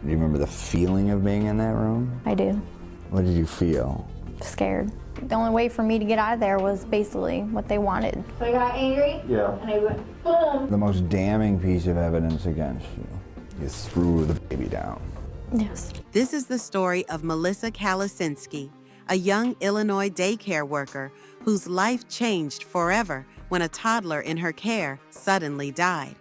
Do you remember the feeling of being in that room? I do. What did you feel? Scared. The only way for me to get out of there was basically what they wanted. So I got angry, and I went boom. The most damning piece of evidence against you. You threw the baby down. Yes. This is the story of Melisa Calusinski, a young Illinois daycare worker whose life changed forever when a toddler in her care suddenly died.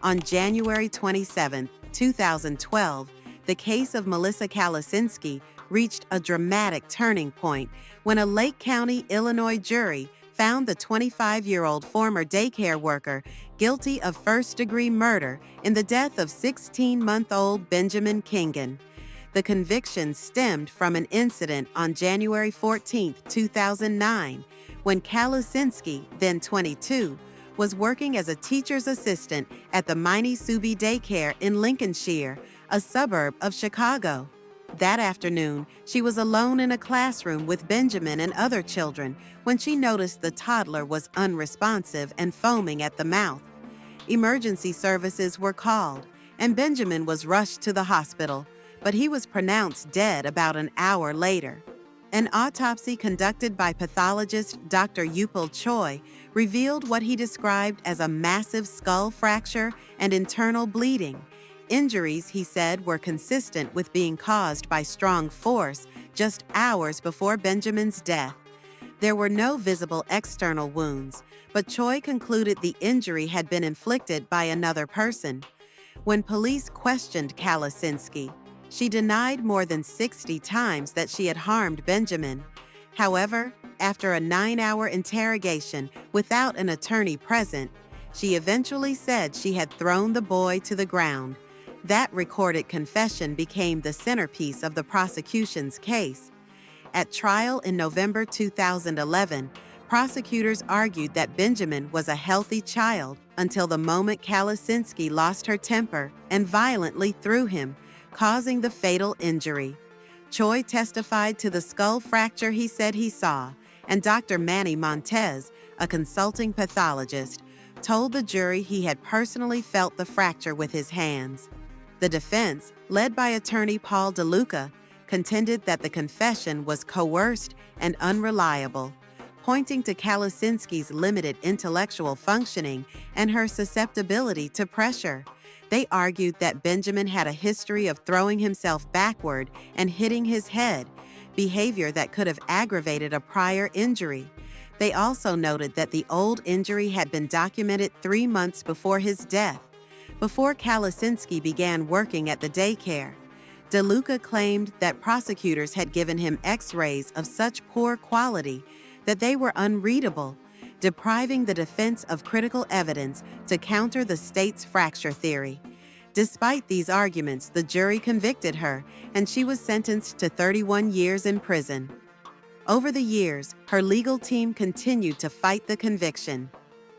On January 27, 2012, the case of Melisa Calusinski reached a dramatic turning point when a Lake County, Illinois jury found the 25-year-old former daycare worker guilty of first-degree murder in the death of 16-month-old Benjamin Kingen. The conviction stemmed from an incident on January 14, 2009, when Calusinski, then 22, was working as a teacher's assistant at the Miney Subi Daycare in Lincolnshire, a suburb of Chicago. That afternoon, she was alone in a classroom with Benjamin and other children when she noticed the toddler was unresponsive and foaming at the mouth. Emergency services were called, and Benjamin was rushed to the hospital, but he was pronounced dead about an hour later. An autopsy conducted by pathologist Dr. Upal Choi revealed what he described as a massive skull fracture and internal bleeding. Injuries, he said, were consistent with being caused by strong force just hours before Benjamin's death. There were no visible external wounds, but Choi concluded the injury had been inflicted by another person. When police questioned Calusinski, she denied more than 60 times that she had harmed Benjamin. However, after a 9-hour interrogation without an attorney present, she eventually said she had thrown the boy to the ground. That recorded confession became the centerpiece of the prosecution's case. At trial in November 2011, prosecutors argued that Benjamin was a healthy child until the moment Calusinski lost her temper and violently threw him, causing the fatal injury. Choi testified to the skull fracture he said he saw, and Dr. Manny Montez, a consulting pathologist, told the jury he had personally felt the fracture with his hands. The defense, led by attorney Paul DeLuca, contended that the confession was coerced and unreliable, pointing to Calusinski's limited intellectual functioning and her susceptibility to pressure. They argued that Benjamin had a history of throwing himself backward and hitting his head, behavior that could have aggravated a prior injury. They also noted that the old injury had been documented 3 months before his death, before Calusinski began working at the daycare. DeLuca claimed that prosecutors had given him X-rays of such poor quality that they were unreadable, depriving the defense of critical evidence to counter the state's fracture theory. Despite these arguments, the jury convicted her, and she was sentenced to 31 years in prison. Over the years, her legal team continued to fight the conviction.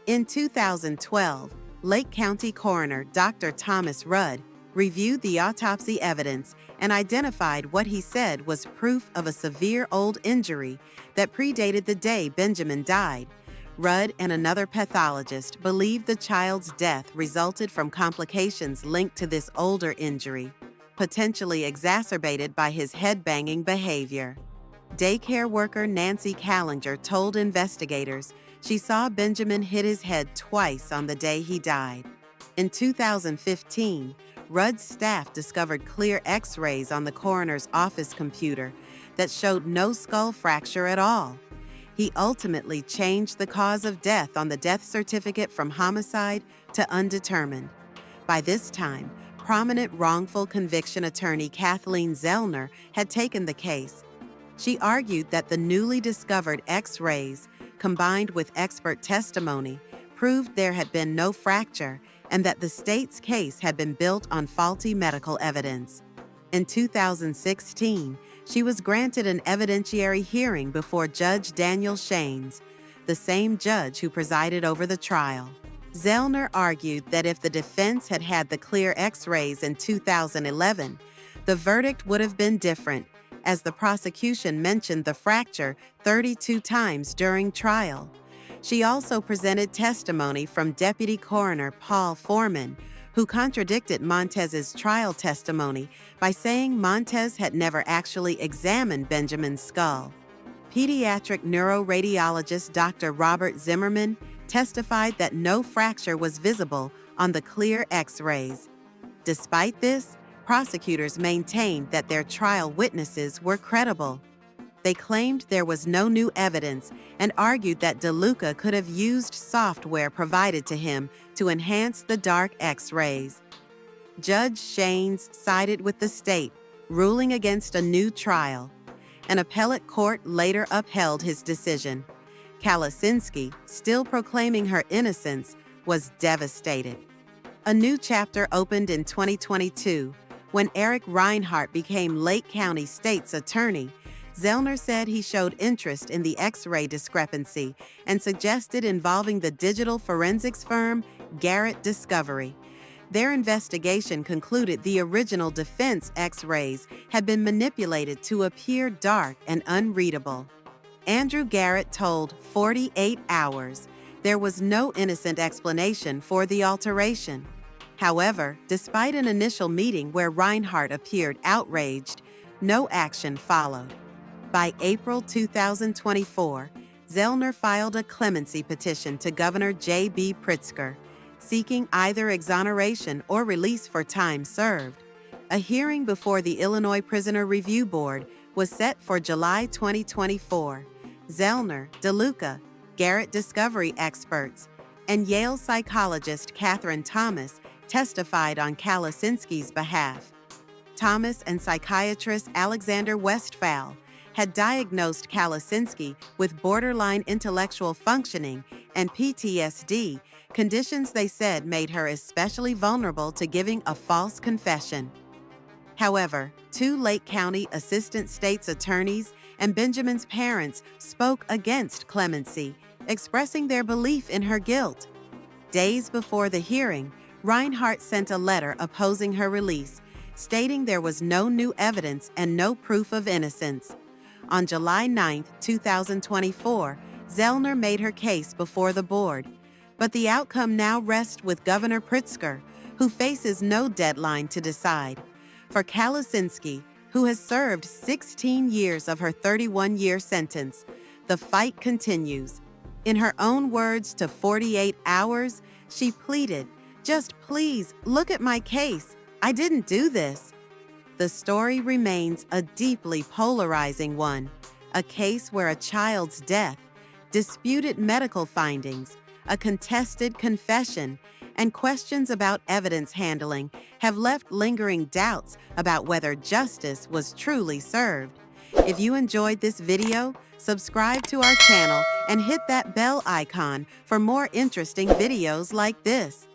In 2012, Lake County coroner Dr. Thomas Rudd reviewed the autopsy evidence and identified what he said was proof of a severe old injury that predated the day Benjamin died. Rudd and another pathologist believed the child's death resulted from complications linked to this older injury, potentially exacerbated by his head-banging behavior. Daycare worker Nancy Callinger told investigators she saw Benjamin hit his head twice on the day he died. In 2015, Rudd's staff discovered clear X-rays on the coroner's office computer that showed no skull fracture at all. He ultimately changed the cause of death on the death certificate from homicide to undetermined. By this time, prominent wrongful conviction attorney Kathleen Zellner had taken the case. She argued that the newly discovered X-rays, combined with expert testimony, proved there had been no fracture and that the state's case had been built on faulty medical evidence. In 2016, she was granted an evidentiary hearing before Judge Daniel Shaines, the same judge who presided over the trial. Zellner argued that if the defense had had the clear X-rays in 2011, the verdict would have been different, as the prosecution mentioned the fracture 32 times during trial. She also presented testimony from Deputy Coroner Paul Foreman, who contradicted Montez's trial testimony by saying Montez had never actually examined Benjamin's skull. Pediatric neuroradiologist Dr. Robert Zimmerman testified that no fracture was visible on the clear X-rays. Despite this, prosecutors maintained that their trial witnesses were credible. They claimed there was no new evidence and argued that DeLuca could have used software provided to him to enhance the dark X-rays. Judge Shaines sided with the state, ruling against a new trial. An appellate court later upheld his decision. Calusinski, still proclaiming her innocence, was devastated. A new chapter opened in 2022 when Eric Reinhart became Lake County State's attorney. Zellner said he showed interest in the X-ray discrepancy and suggested involving the digital forensics firm Garrett Discovery. Their investigation concluded the original defense X-rays had been manipulated to appear dark and unreadable. Andrew Garrett told 48 Hours there was no innocent explanation for the alteration. However, despite an initial meeting where Reinhart appeared outraged, no action followed. By April 2024, Zellner filed a clemency petition to Governor J.B. Pritzker, seeking either exoneration or release for time served. A hearing before the Illinois Prisoner Review Board was set for July 2024. Zellner, DeLuca, Garrett Discovery experts, and Yale psychologist Catherine Thomas testified on Calusinski's behalf. Thomas and psychiatrist Alexander Westphal had diagnosed Calusinski with borderline intellectual functioning and PTSD, conditions they said made her especially vulnerable to giving a false confession. However, 2 Lake County assistant state's attorneys and Benjamin's parents spoke against clemency, expressing their belief in her guilt. Days before the hearing, Reinhart sent a letter opposing her release, stating there was no new evidence and no proof of innocence. On July 9, 2024, Zellner made her case before the board, but the outcome now rests with Governor Pritzker, who faces no deadline to decide. For Calusinski, who has served 16 years of her 31-year sentence, the fight continues. In her own words to 48 Hours, she pleaded, "Just please look at my case. I didn't do this." The story remains a deeply polarizing one, a case where a child's death, disputed medical findings, a contested confession, and questions about evidence handling have left lingering doubts about whether justice was truly served. If you enjoyed this video, subscribe to our channel and hit that bell icon for more interesting videos like this.